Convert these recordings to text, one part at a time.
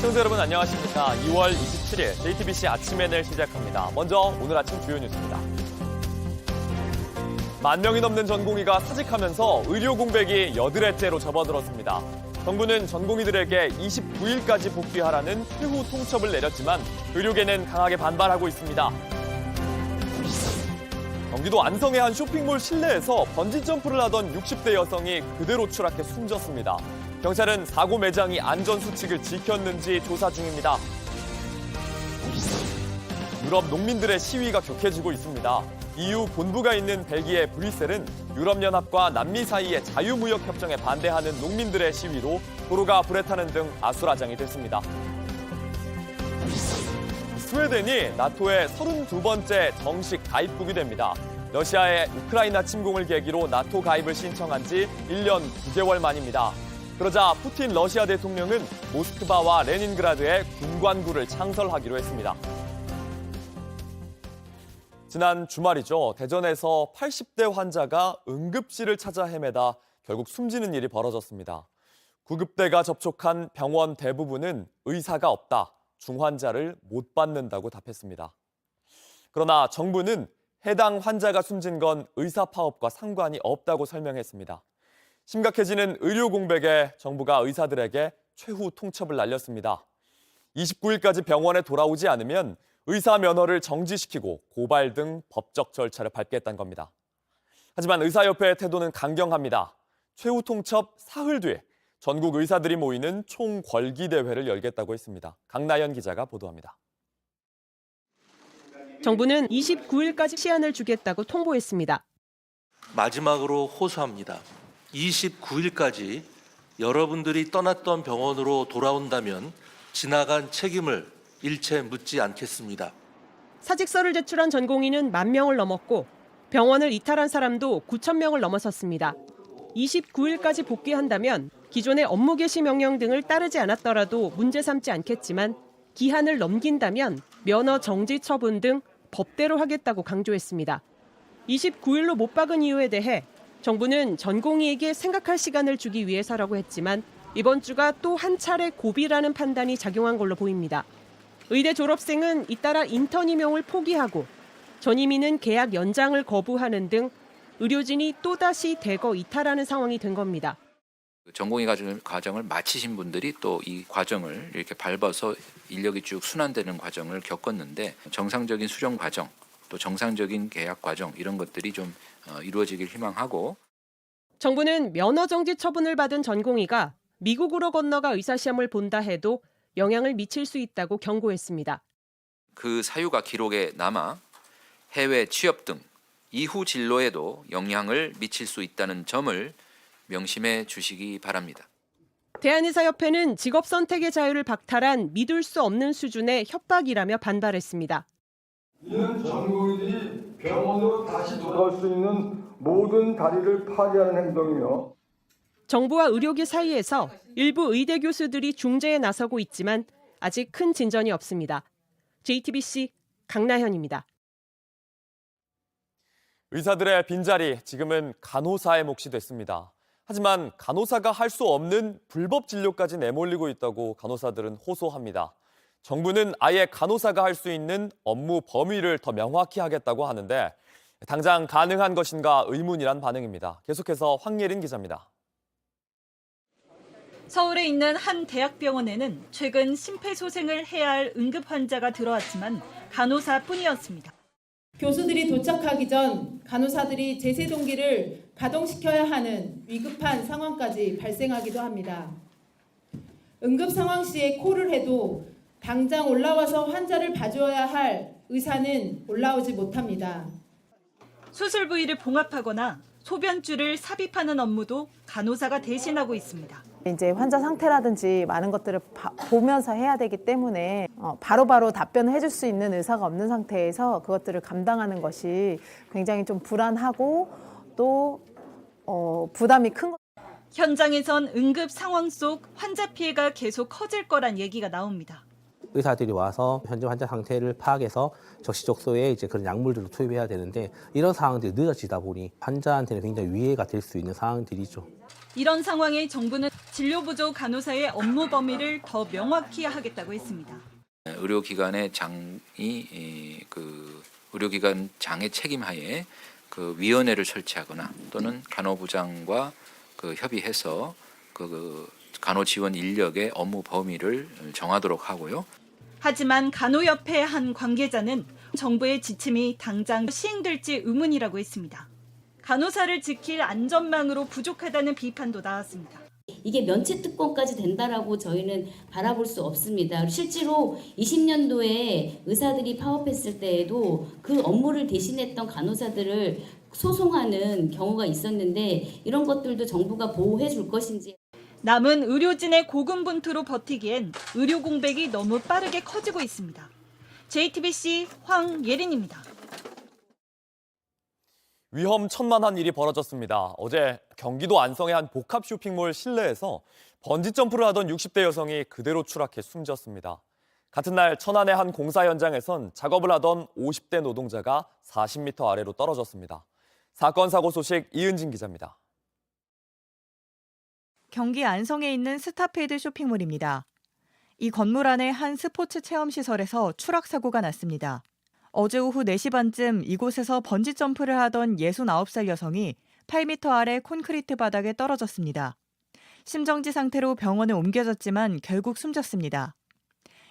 시청자 여러분 안녕하십니까. 2월 27일 JTBC 아침 NL 시작합니다. 먼저 오늘 아침 주요 뉴스입니다. 10,000명이 넘는 전공의가 사직하면서 의료 공백이 여드레째로 접어들었습니다. 정부는 전공의들에게 29일까지 복귀하라는 최후 통첩을 내렸지만 의료계는 강하게 반발하고 있습니다. 경기도 안성의 한 쇼핑몰 실내에서 번지점프를 하던 60대 여성이 그대로 추락해 숨졌습니다. 경찰은 사고 매장이 안전수칙을 지켰는지 조사 중입니다. 유럽 농민들의 시위가 격해지고 있습니다. EU 본부가 있는 벨기에 브뤼셀은 유럽연합과 남미 사이의 자유무역협정에 반대하는 농민들의 시위로 도로가 불에 타는 등 아수라장이 됐습니다. 스웨덴이 나토의 32번째 정식 가입국이 됩니다. 러시아의 우크라이나 침공을 계기로 나토 가입을 신청한 지 1년 9개월 만입니다. 그러자 푸틴 러시아 대통령은 모스크바와 레닌그라드에 군관구를 창설하기로 했습니다. 지난 주말이죠. 대전에서 80대 환자가 응급실을 찾아 헤매다 결국 숨지는 일이 벌어졌습니다. 구급대가 접촉한 병원 대부분은 의사가 없다, 중환자를 못 받는다고 답했습니다. 그러나 정부는 해당 환자가 숨진 건 의사 파업과 상관이 없다고 설명했습니다. 심각해지는 의료 공백에 정부가 의사들에게 최후 통첩을 날렸습니다. 29일까지 병원에 돌아오지 않으면 의사 면허를 정지시키고 고발 등 법적 절차를 밟겠다는 겁니다. 하지만 의사협회의 태도는 강경합니다. 최후 통첩 사흘 뒤에 전국 의사들이 모이는 총궐기 대회를 열겠다고 했습니다. 강나연 기자가 보도합니다. 정부는 29일까지 시한을 주겠다고 통보했습니다. 마지막으로 호소합니다. 29일까지 여러분들이 떠났던 병원으로 돌아온다면 지나간 책임을 일체 묻지 않겠습니다. 사직서를 제출한 전공의는 10,000명을 넘었고 병원을 이탈한 사람도 9,000명을 넘어섰습니다. 29일까지 복귀한다면 기존의 업무 개시 명령 등을 따르지 않았더라도 문제 삼지 않겠지만 기한을 넘긴다면 면허 정지 처분 등 법대로 하겠다고 강조했습니다. 29일로 못 박은 이유에 대해 정부는 전공의에게 생각할 시간을 주기 위해서라고 했지만 이번 주가 또 한 차례 고비라는 판단이 작용한 걸로 보입니다. 의대 졸업생은 잇따라 인턴 임용을 포기하고 전임의는 계약 연장을 거부하는 등 의료진이 또다시 대거 이탈하는 상황이 된 겁니다. 전공의 과정을 마치신 분들이 또 이 과정을 이렇게 밟아서 인력이 쭉 순환되는 과정을 겪었는데 정상적인 수정 과정, 또 정상적인 계약 과정 이런 것들이 좀 이루어지길 희망하고 정부는 면허 정지 처분을 받은 전공의가 미국으로 건너가 의사시험을 본다 해도 영향을 미칠 수 있다고 경고했습니다. 그 사유가 기록에 남아 해외 취업 등 이후 진로에도 영향을 미칠 수 있다는 점을 명심해 주시기 바랍니다. 대한의사협회는 직업 선택의 자유를 박탈한 믿을 수 없는 수준의 협박이라며 반발했습니다. 이는 전공의들이 병원으로 다시 돌아올 수 있는 모든 다리를 파괴하는 행동이며 정부와 의료계 사이에서 일부 의대 교수들이 중재에 나서고 있지만 아직 큰 진전이 없습니다. JTBC 강나현입니다. 의사들의 빈자리, 지금은 간호사의 몫이 됐습니다. 하지만 간호사가 할 수 없는 불법 진료까지 내몰리고 있다고 간호사들은 호소합니다. 정부는 아예 간호사가 할 수 있는 업무 범위를 더 명확히 하겠다고 하는데 당장 가능한 것인가 의문이란 반응입니다. 계속해서 황예린 기자입니다. 서울에 있는 한 대학병원에는 최근 심폐소생을 해야 할 응급 환자가 들어왔지만 간호사뿐이었습니다. 교수들이 도착하기 전 간호사들이 제세동기를 가동시켜야 하는 위급한 상황까지 발생하기도 합니다. 응급 상황 시에 콜을 해도 당장 올라와서 환자를 봐줘야 할 의사는 올라오지 못합니다. 수술 부위를 봉합하거나 소변줄을 삽입하는 업무도 간호사가 대신하고 있습니다. 이제 환자 상태라든지 많은 것들을 보면서 해야 되기 때문에 바로바로 답변을 해줄 수 있는 의사가 없는 상태에서 그것들을 감당하는 것이 굉장히 좀 불안하고 또 부담이 큰 것. 현장에선 응급 상황 속 환자 피해가 계속 커질 거란 얘기가 나옵니다. 의사들이 와서 현재 환자 상태를 파악해서 적시적소에 이제 그런 약물들을 투입해야 되는데 이런 상황들이 늦어지다 보니 환자한테는 굉장히 위해가 될 수 있는 상황들이죠. 이런 상황에 정부는 진료 부족 간호사의 업무 범위를 더 명확히 하겠다고 했습니다. 의료기관의 장이 그 의료기관 장의 책임하에 그 위원회를 설치하거나 또는 간호부장과 그 협의해서 그 간호 지원 인력의 업무 범위를 정하도록 하고요. 하지만 간호협회 한 관계자는 정부의 지침이 당장 시행될지 의문이라고 했습니다. 간호사를 지킬 안전망으로 부족하다는 비판도 나왔습니다. 이게 면책 특권까지 된다라고 저희는 바라볼 수 없습니다. 실제로 20년도에 의사들이 파업했을 때에도 그 업무를 대신했던 간호사들을 소송하는 경우가 있었는데 이런 것들도 정부가 보호해 줄 것인지. 남은 의료진의 고군분투로 버티기엔 의료 공백이 너무 빠르게 커지고 있습니다. JTBC 황예린입니다. 위험천만한 일이 벌어졌습니다. 어제 경기도 안성의 한 복합 쇼핑몰 실내에서 번지점프를 하던 60대 여성이 그대로 추락해 숨졌습니다. 같은 날 천안의 한 공사 현장에선 작업을 하던 50대 노동자가 40m 아래로 떨어졌습니다. 사건 사고 소식 이은진 기자입니다. 경기 안성에 있는 스타필드 쇼핑몰입니다. 이 건물 안의 한 스포츠 체험시설에서 추락 사고가 났습니다. 어제 오후 4시 반쯤 이곳에서 번지점프를 하던 69살 여성이 8m 아래 콘크리트 바닥에 떨어졌습니다. 심정지 상태로 병원에 옮겨졌지만 결국 숨졌습니다.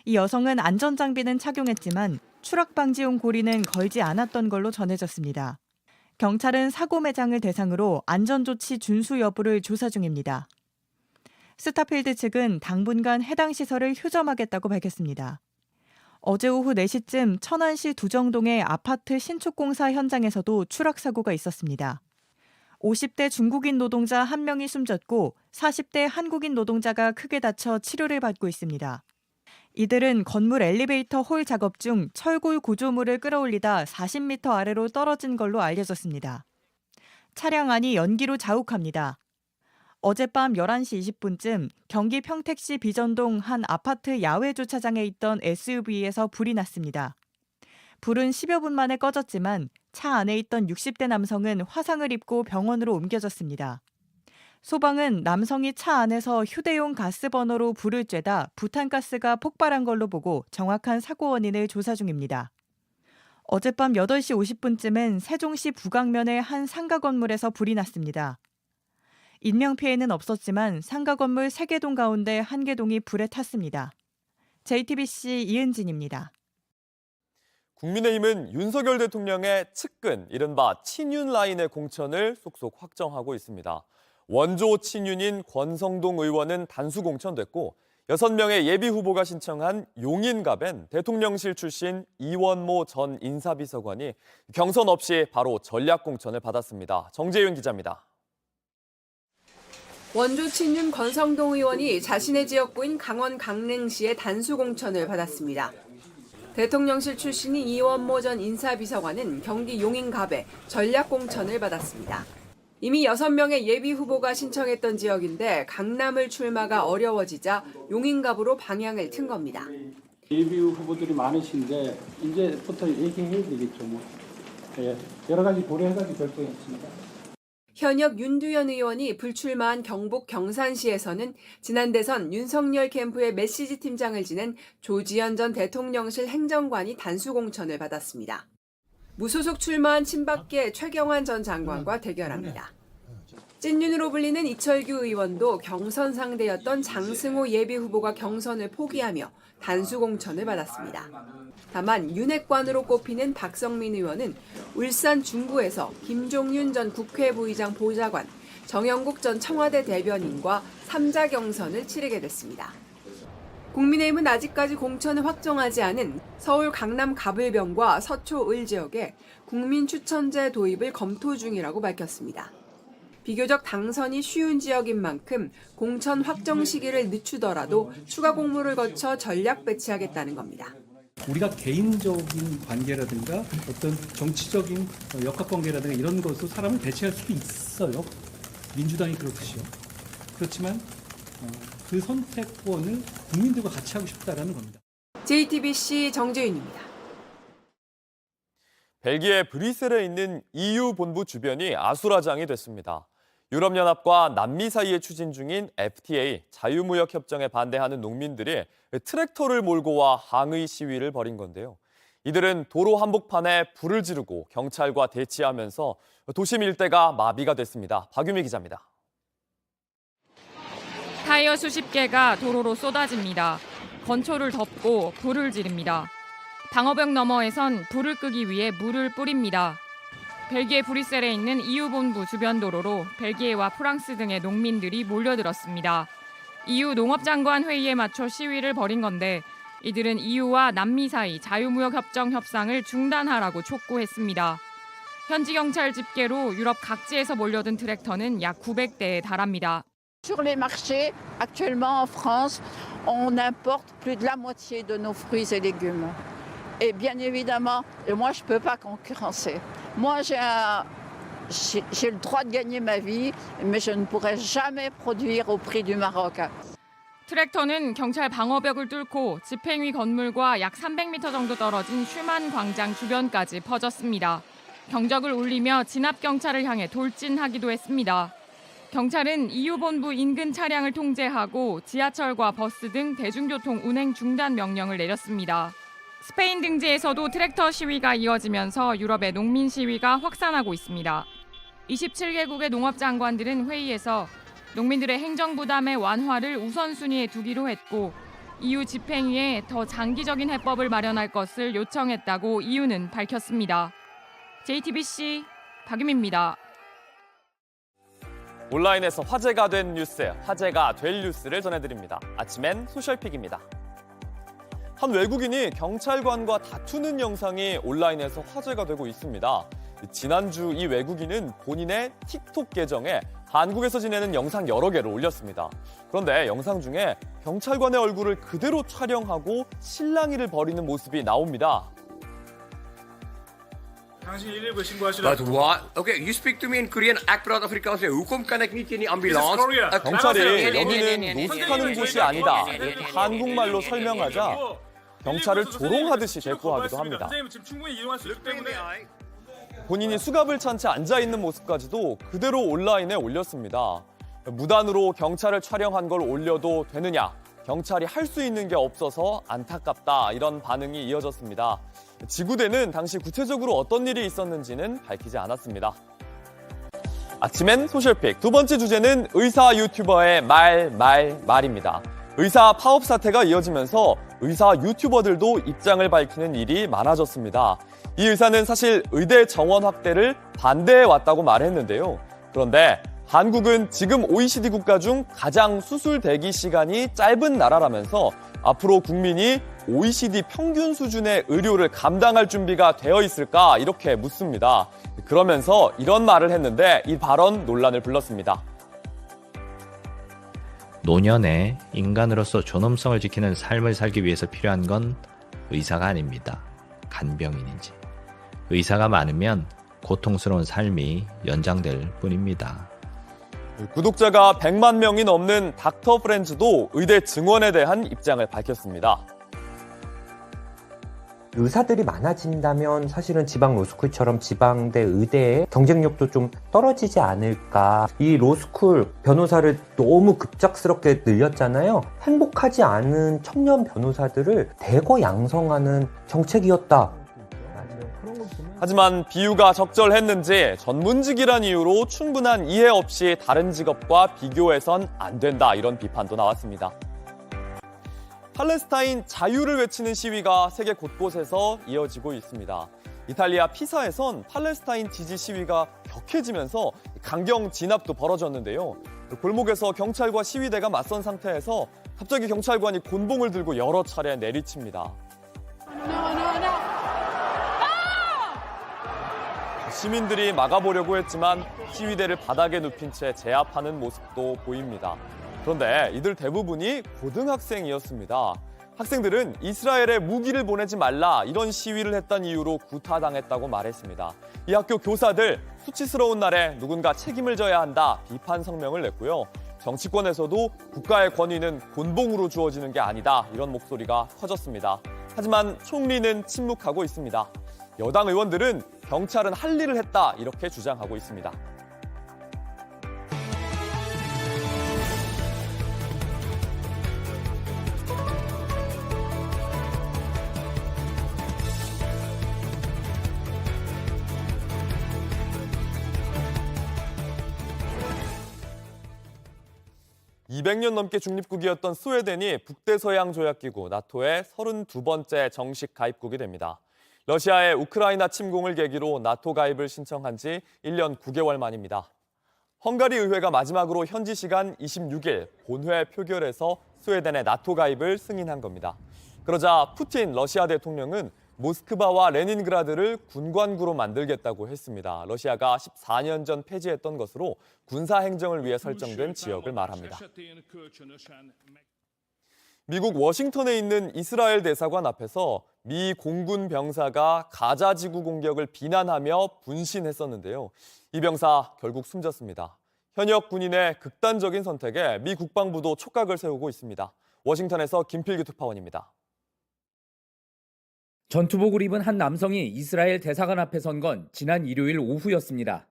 이 여성은 안전장비는 착용했지만 추락방지용 고리는 걸지 않았던 걸로 전해졌습니다. 경찰은 사고 매장을 대상으로 안전조치 준수 여부를 조사 중입니다. 스타필드 측은 당분간 해당 시설을 휴점하겠다고 밝혔습니다. 어제 오후 4시쯤 천안시 두정동의 아파트 신축 공사 현장에서도 추락 사고가 있었습니다. 50대 중국인 노동자 1명이 숨졌고 40대 한국인 노동자가 크게 다쳐 치료를 받고 있습니다. 이들은 건물 엘리베이터 홀 작업 중 철골 구조물을 끌어올리다 40m 아래로 떨어진 걸로 알려졌습니다. 차량 안이 연기로 자욱합니다. 어젯밤 11시 20분쯤 경기 평택시 비전동 한 아파트 야외 주차장에 있던 SUV에서 불이 났습니다. 불은 10여 분 만에 꺼졌지만 차 안에 있던 60대 남성은 화상을 입고 병원으로 옮겨졌습니다. 소방은 남성이 차 안에서 휴대용 가스버너로 불을 쬐다 부탄가스가 폭발한 걸로 보고 정확한 사고 원인을 조사 중입니다. 어젯밤 8시 50분쯤엔 세종시 북악면의 한 상가 건물에서 불이 났습니다. 인명피해는 없었지만 상가 건물 3개 동 가운데 1개 동이 불에 탔습니다. JTBC 이은진입니다. 국민의힘은 윤석열 대통령의 측근, 이른바 친윤 라인의 공천을 속속 확정하고 있습니다. 원조 친윤인 권성동 의원은 단수 공천됐고 6명의 예비 후보가 신청한 용인갑엔 대통령실 출신 이원모 전 인사비서관이 경선 없이 바로 전략 공천을 받았습니다. 정재윤 기자입니다. 원조 친윤 권성동 의원이 자신의 지역구인 강원 강릉시에 단수 공천을 받았습니다. 대통령실 출신인 이원모 전 인사비서관은 경기 용인갑에 전략 공천을 받았습니다. 이미 6명의 예비 후보가 신청했던 지역인데 강남을 출마가 어려워지자 용인갑으로 방향을 튼 겁니다. 예비 후보들이 많으신데 이제부터 얘기해야 되겠죠. 여러 가지 고려해가지고 결정했습니다. 현역 윤두현 의원이 불출마한 경북 경산시에서는 지난 대선 윤석열 캠프의 메시지 팀장을 지낸 조지현 전 대통령실 행정관이 단수 공천을 받았습니다. 무소속 출마한 친박계 최경환 전 장관과 대결합니다. 찐윤으로 불리는 이철규 의원도 경선 상대였던 장승호 예비 후보가 경선을 포기하며 단수 공천을 받았습니다. 다만 윤핵관으로 꼽히는 박성민 의원은 울산 중구에서 김종윤 전 국회 부의장 보좌관, 정영국 전 청와대 대변인과 3자 경선을 치르게 됐습니다. 국민의힘은 아직까지 공천을 확정하지 않은 서울 강남 가불병과 서초 을 지역에 국민추천제 도입을 검토 중이라고 밝혔습니다. 비교적 당선이 쉬운 지역인 만큼 공천 확정 시기를 늦추더라도 추가 공모를 거쳐 전략 배치하겠다는 겁니다. 우리가 개인적인 관계라든가 어떤 정치적인 역학관계라든가 이런 것으로 사람을 배치할 수도 있어요. 민주당이 그렇듯이요. 그렇지만 그 선택권을 국민들과 같이 하고 싶다라는 겁니다. JTBC 정재윤입니다. 벨기에 브뤼셀에 있는 EU 본부 주변이 아수라장이 됐습니다. 유럽연합과 남미 사이에 추진 중인 FTA, 자유무역협정에 반대하는 농민들이 트랙터를 몰고 와 항의 시위를 벌인 건데요. 이들은 도로 한복판에 불을 지르고 경찰과 대치하면서 도심 일대가 마비가 됐습니다. 박유미 기자입니다. 타이어 수십 개가 도로로 쏟아집니다. 건초를 덮고 불을 지릅니다. 방어벽 너머에선 불을 끄기 위해 물을 뿌립니다. 벨기에 브뤼셀에 있는 EU 본부 주변 도로로 벨기에와 프랑스 등의 농민들이 몰려들었습니다. EU 농업장관 회의에 맞춰 시위를 벌인 건데 이들은 EU와 남미 사이 자유무역협정 협상을 중단하라고 촉구했습니다. 현지 경찰 집계로 유럽 각지에서 몰려든 트랙터는 약 900대에 달합니다. Sur les marchés, actuellement en France, on importe plus de la moitié de nos fruits et légumes. Et bien évidemment, moi je ne peux pas concurrencer. Moi j'ai le droit de gagner ma vie, mais je ne pourrai jamais produire au prix du Maroc. 트랙터는 경찰 방어벽을 뚫고 집행위 건물과 약 300m 정도 떨어진 슈만 광장 주변까지 퍼졌습니다. 경적을 울리며 진압 경찰을 향해 돌진하기도 했습니다. 경찰은 EU 본부 인근 차량을 통제하고 지하철과 버스 등 대중교통 운행 중단 명령을 내렸습니다. 스페인 등지에서도 트랙터 시위가 이어지면서 유럽의 농민 시위가 확산하고 있습니다. 27개국의 농업장관들은 회의에서 농민들의 행정 부담의 완화를 우선순위에 두기로 했고 EU 집행위에 더 장기적인 해법을 마련할 것을 요청했다고 EU는 밝혔습니다. JTBC 박유미입니다. 온라인에서 화제가 된 뉴스, 화제가 될 뉴스를 전해드립니다. 아침엔 소셜픽입니다. 한 외국인이 경찰관과 다투는 영상이 온라인에서 화제가 되고 있습니다. 지난주 이 외국인은 본인의 틱톡 계정에 한국에서 지내는 영상 여러 개를 올렸습니다. 그런데 영상 중에 경찰관의 얼굴을 그대로 촬영하고 실랑이를 벌이는 모습이 나옵니다. 당신 119에 신고하시라고. But what? Okay, you speak to me in Korean. Ik praat Afrikaans. Hoekom kan ik niet in die ambulance? 경찰이 여기는 노숙하는 곳이 아니다. 이렇게 한국말로 설명하자 경찰을 조롱하듯이 대꾸하기도 합니다. 지금 충분히 이용할 수 있기 때문에. 본인이 수갑을 찬 채 앉아있는 모습까지도 그대로 온라인에 올렸습니다. 무단으로 경찰을 촬영한 걸 올려도 되느냐? 경찰이 할 수 있는 게 없어서 안타깝다. 이런 반응이 이어졌습니다. 지구대는 당시 구체적으로 어떤 일이 있었는지는 밝히지 않았습니다. 아침엔 소셜픽 두 번째 주제는 의사 유튜버의 말입니다. 의사 파업 사태가 이어지면서 의사 유튜버들도 입장을 밝히는 일이 많아졌습니다. 이 의사는 사실 의대 정원 확대를 반대해 왔다고 말했는데요. 그런데 한국은 지금 OECD 국가 중 가장 수술 대기 시간이 짧은 나라라면서 앞으로 국민이 OECD 평균 수준의 의료를 감당할 준비가 되어 있을까 이렇게 묻습니다. 그러면서 이런 말을 했는데 이 발언 논란을 불렀습니다. 노년에 인간으로서 존엄성을 지키는 삶을 살기 위해서 필요한 건 의사가 아닙니다. 간병인이지. 의사가 많으면 고통스러운 삶이 연장될 뿐입니다. 구독자가 100만 명이 넘는 닥터 프렌즈도 의대 증원에 대한 입장을 밝혔습니다. 의사들이 많아진다면 사실은 지방 로스쿨처럼 지방대 의대의 경쟁력도 좀 떨어지지 않을까. 이 로스쿨 변호사를 너무 급작스럽게 늘렸잖아요. 행복하지 않은 청년 변호사들을 대거 양성하는 정책이었다. 하지만 비유가 적절했는지 전문직이란 이유로 충분한 이해 없이 다른 직업과 비교해선 안 된다. 이런 비판도 나왔습니다. 팔레스타인 자유를 외치는 시위가 세계 곳곳에서 이어지고 있습니다. 이탈리아 피사에선 팔레스타인 지지 시위가 격해지면서 강경 진압도 벌어졌는데요. 골목에서 경찰과 시위대가 맞선 상태에서 갑자기 경찰관이 곤봉을 들고 여러 차례 내리칩니다. 시민들이 막아보려고 했지만 시위대를 바닥에 눕힌 채 제압하는 모습도 보입니다. 그런데 이들 대부분이 고등학생이었습니다. 학생들은 이스라엘에 무기를 보내지 말라 이런 시위를 했던 이유로 구타당했다고 말했습니다. 이 학교 교사들 수치스러운 날에 누군가 책임을 져야 한다 비판 성명을 냈고요. 정치권에서도 국가의 권위는 곤봉으로 주어지는 게 아니다 이런 목소리가 커졌습니다. 하지만 총리는 침묵하고 있습니다. 여당 의원들은 경찰은 할 일을 했다 이렇게 주장하고 있습니다. 200년 넘게 중립국이었던 스웨덴이 북대서양 조약기구 나토의 32번째 정식 가입국이 됩니다. 러시아의 우크라이나 침공을 계기로 나토 가입을 신청한 지 1년 9개월 만입니다. 헝가리 의회가 마지막으로 현지 시간 26일 본회 표결에서 스웨덴의 나토 가입을 승인한 겁니다. 그러자 푸틴 러시아 대통령은 모스크바와 레닌그라드를 군관구로 만들겠다고 했습니다. 러시아가 14년 전 폐지했던 것으로 군사 행정을 위해 설정된 지역을 말합니다. 미국 워싱턴에 있는 이스라엘 대사관 앞에서 미 공군 병사가 가자 지구 공격을 비난하며 분신했었는데요. 이 병사 결국 숨졌습니다. 현역 군인의 극단적인 선택에 미 국방부도 촉각을 세우고 있습니다. 워싱턴에서 김필규 특파원입니다. 전투복을 입은 한 남성이 이스라엘 대사관 앞에 선 건 지난 일요일 오후였습니다.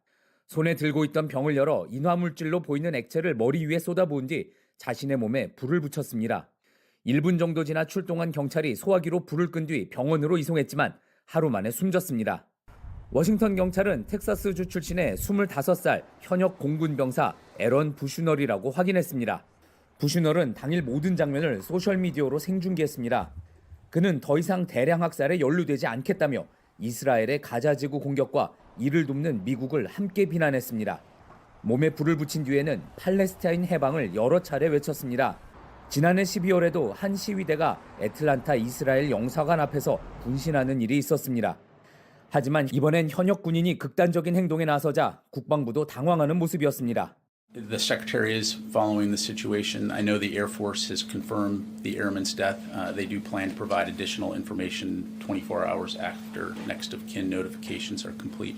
손에 들고 있던 병을 열어 인화물질로 보이는 액체를 머리 위에 쏟아부은 뒤 자신의 몸에 불을 붙였습니다. 1분 정도 지나 출동한 경찰이 소화기로 불을 끈 뒤 병원으로 이송했지만 하루 만에 숨졌습니다. 워싱턴 경찰은 텍사스주 출신의 25살 현역 공군 병사 에런 부슈널이라고 확인했습니다. 부슈널은 당일 모든 장면을 소셜미디어로 생중계했습니다. 그는 더 이상 대량 학살에 연루되지 않겠다며 이스라엘의 가자지구 공격과 이를 돕는 미국을 함께 비난했습니다. 몸에 불을 붙인 뒤에는 팔레스타인 해방을 여러 차례 외쳤습니다. 지난해 12월에도 한 시위대가 애틀란타 이스라엘 영사관 앞에서 분신하는 일이 있었습니다. 하지만 이번엔 현역 군인이 극단적인 행동에 나서자 국방부도 당황하는 모습이었습니다. The Secretary is following the situation. I know the Air Force has confirmed the airman's death. They do plan to provide additional information 24 hours after next of kin notifications are complete.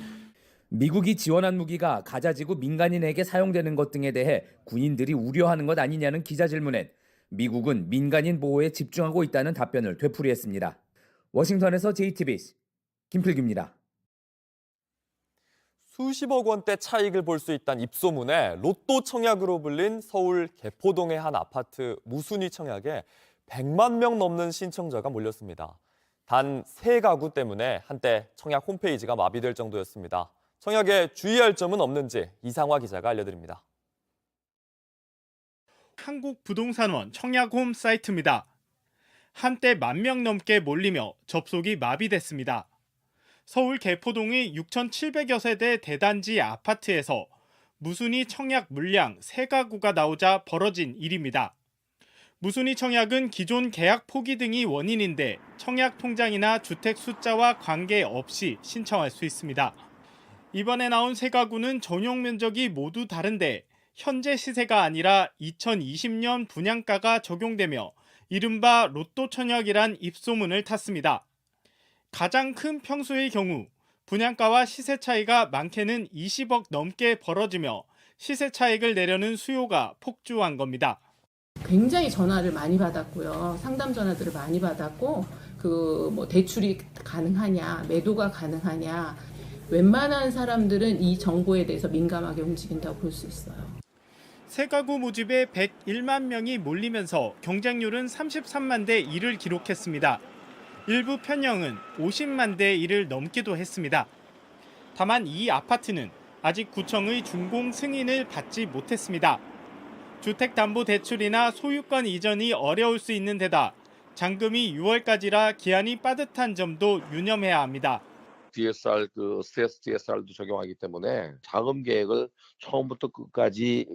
미국이 지원한 무기가 가자지구 민간인에게 사용되는 것 등에 대해 군인들이 우려하는 것 아니냐는 기자 질문엔 미국은 민간인 보호에 집중하고 있다는 답변을 되풀이했습니다. 워싱턴에서 JTBC 김필규입니다. 수십억 원대 차익을 볼 수 있다는 입소문에 로또 청약으로 불린 서울 개포동의 한 아파트 무순위 청약에 100만 명 넘는 신청자가 몰렸습니다. 단 3가구 때문에 한때 청약 홈페이지가 마비될 정도였습니다. 청약에 주의할 점은 없는지 이상화 기자가 알려드립니다. 한국부동산원 청약홈 사이트입니다. 한때 1만 명 넘게 몰리며 접속이 마비됐습니다. 서울 개포동의 6,700여 세대 대단지 아파트에서 무순위 청약 물량 3가구가 나오자 벌어진 일입니다. 무순위 청약은 기존 계약 포기 등이 원인인데 청약 통장이나 주택 숫자와 관계없이 신청할 수 있습니다. 이번에 나온 3가구는 전용 면적이 모두 다른데 현재 시세가 아니라 2020년 분양가가 적용되며 이른바 로또 청약이란 입소문을 탔습니다. 가장 큰 평수의 경우 분양가와 시세 차이가 많게는 20억 넘게 벌어지며 시세 차익을 내려는 수요가 폭주한 겁니다. 굉장히 전화를 많이 받았고요. 상담 전화들을 많이 받았고 대출이 가능하냐, 매도가 가능하냐. 웬만한 사람들은 이 정보에 대해서 민감하게 움직인다고 볼 수 있어요. 3가구 모집에 101만 명이 몰리면서 경쟁률은 33만 대 1을 기록했습니다. 일부 편형은 50만 대 1을 넘기도 했습니다. 다만 이 아파트는 아직 구청의 준공 승인을 받지 못했습니다. 주택담보대출이나 소유권 이전이 어려울 수 있는 데다 잔금이 6월까지라 기한이 빠듯한 점도 유념해야 합니다. DSR, 스트레스 DSR도 적용하기 때문에 자금 계획을 처음부터 끝까지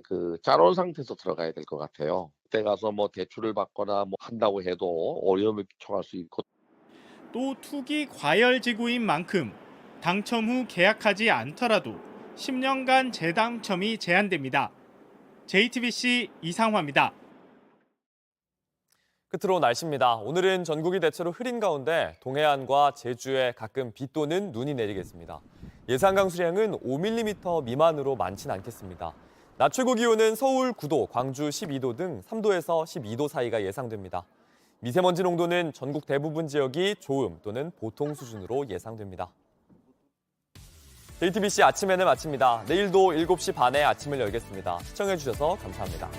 짜놓은 상태에서 들어가야 될 것 같아요. 그때 가서 대출을 받거나 한다고 해도 어려움을 처할 수 있고. 또 투기 과열 지구인 만큼 당첨 후 계약하지 않더라도 10년간 재당첨이 제한됩니다. JTBC 이상화입니다. 끝으로 날씨입니다. 오늘은 전국이 대체로 흐린 가운데 동해안과 제주에 가끔 비 또는 눈이 내리겠습니다. 예상 강수량은 5mm 미만으로 많진 않겠습니다. 낮 최고 기온은 서울 9도, 광주 12도 등 3도에서 12도 사이가 예상됩니다. 미세먼지 농도는 전국 대부분 지역이 좋음 또는 보통 수준으로 예상됩니다. JTBC 아침에는 마칩니다. 내일도 7시 반에 아침을 열겠습니다. 시청해주셔서 감사합니다.